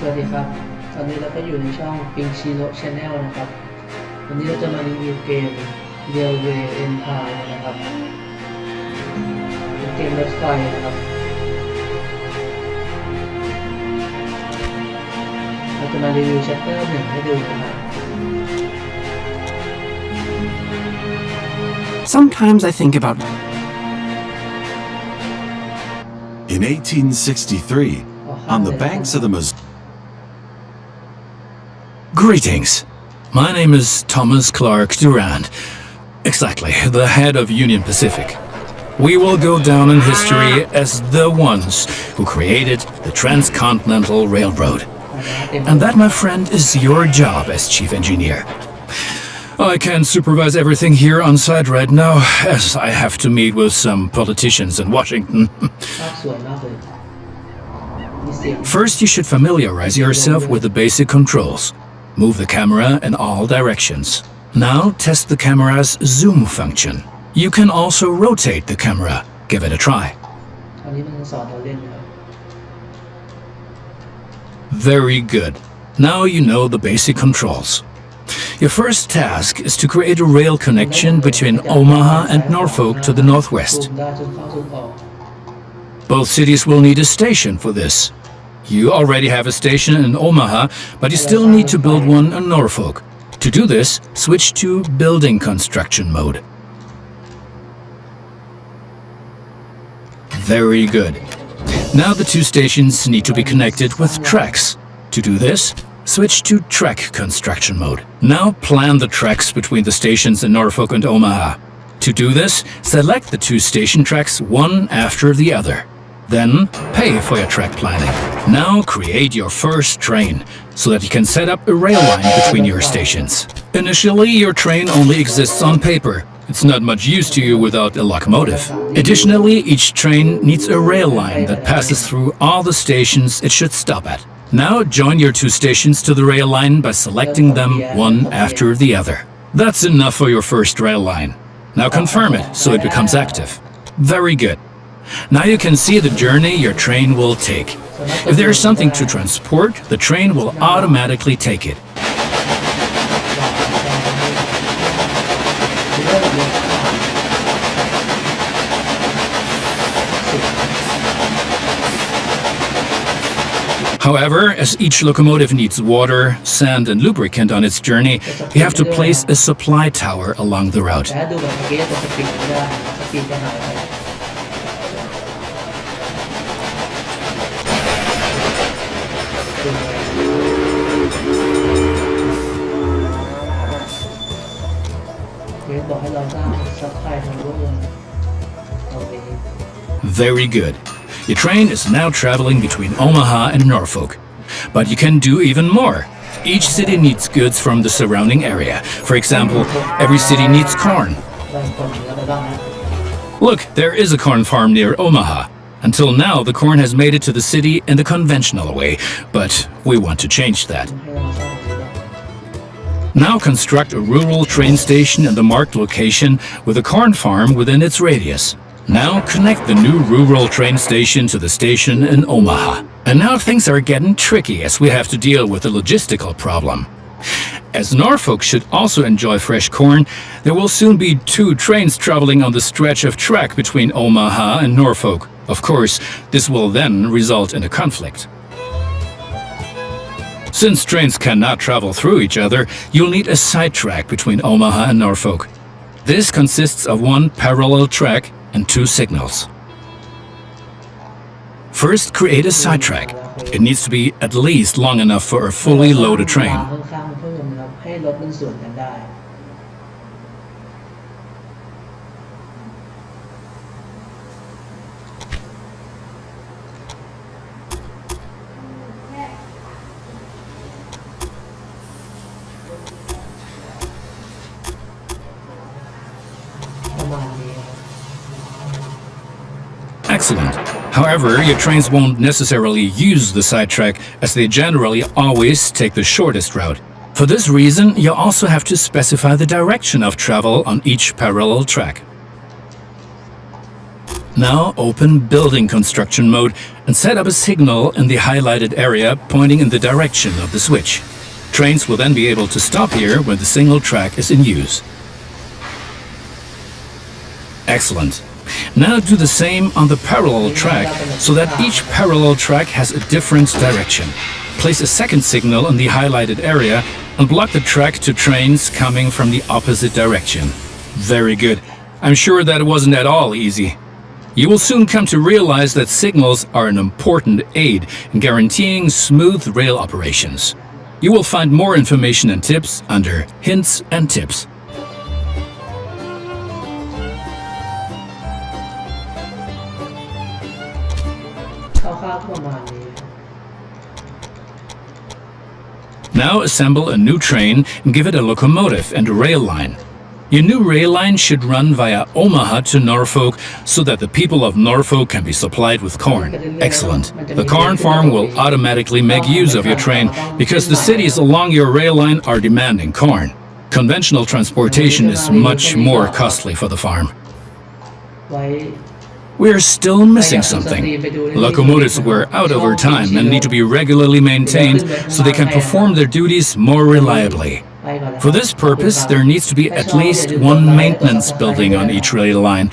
วัสดีครับตอนนี้เราก็อยู่ในช่อง PingShiRo Channel นะครับวันนี้เราจะมารีวิวเกม Railway Empire นะครับเป็นเกมรถไฟนะครับเราจะมารีวิว Chapter 1 ให้ดูนะครับ Sometimes I think about In 1863, on the banks of the Missouri. Greetings. My name is Thomas Clark Durand. Exactly, the head of Union Pacific. We will go down in history as the ones who created the Transcontinental Railroad. And that, my friend, is your job as chief engineer. I can't supervise everything here on site right now, as I have to meet with some politicians in Washington. First, you should familiarize yourself with the basic controls. Move the camera in all directions. Now, test the camera's zoom function. You can also rotate the camera. Give it a try. Very good. Now you know the basic controls. Your first task is to create a rail connection between Omaha and Norfolk to the northwest. Both cities will need a station for this. You already have a station in Omaha, but you still need to build one in Norfolk. To do this, switch to building construction mode. Very good. Now the two stations need to be connected with tracks. To do this, switch to track construction mode. Now plan the tracks between the stations in Norfolk and Omaha. To do this, select the two station tracks one after the other. Then pay for your track planning. Now create your first train so that you can set up a rail line between your stations. Initially, your train only exists on paper. It's not much use to you without a locomotive. Additionally, each train needs a rail line that passes through all the stations it should stop at. Now join your two stations to the rail line by selecting them one after the other. That's enough for your first rail line. Now confirm it so it becomes active. Very good. Now you can see the journey your train will take. If there is something to transport, the train will automatically take it. However, as each locomotive needs water, sand, and lubricant on its journey, you have to place a supply tower along the route. Very good. Your train is now traveling between Omaha and Norfolk. But you can do even more. Each city needs goods from the surrounding area. For example, every city needs corn. Look, there is a corn farm near Omaha. Until now, the corn has made it to the city in the conventional way, but we want to change that. Now construct a rural train station in the marked location with a corn farm within its radius. Now connect the new rural train station to the station in Omaha. And now things are getting tricky as we have to deal with a logistical problem. As Norfolk should also enjoy fresh corn, there will soon be two trains traveling on the stretch of track between Omaha and Norfolk. Of course, this will then result in a conflict. Since trains cannot travel through each other, you'll need a side track between Omaha and Norfolk. This consists of one parallel track and two signals. First, create a sidetrack. It needs to be at least long enough for a fully loaded train. Excellent. However, your trains won't necessarily use the sidetrack as they generally always take the shortest route. For this reason, you also have to specify the direction of travel on each parallel track. Now open building construction mode and set up a signal in the highlighted area pointing in the direction of the switch. Trains will then be able to stop here when the single track is in use. Excellent. Now do the same on the parallel track so that each parallel track has a different direction. Place a second signal in the highlighted area and block the track to trains coming from the opposite direction. Very good. I'm sure that it wasn't at all easy. You will soon come to realize that signals are an important aid in guaranteeing smooth rail operations. You will find more information and tips under Hints and Tips. คร่าวๆก็ประมาณนี้ Now assemble a new train and give it a locomotive and a rail line. Your new rail line should run via Omaha to Norfolk so that the people of Norfolk can be supplied with corn. Excellent. The corn farm will automatically make use of your train because the cities along your rail line are demanding corn. Conventional transportation is much more costly for the farm. ไว้ We are still missing something. Locomotives wear out over time and need to be regularly maintained so they can perform their duties more reliably. ไปก่อนแล้ว For this purpose, there needs to be at least one maintenance building on each rail line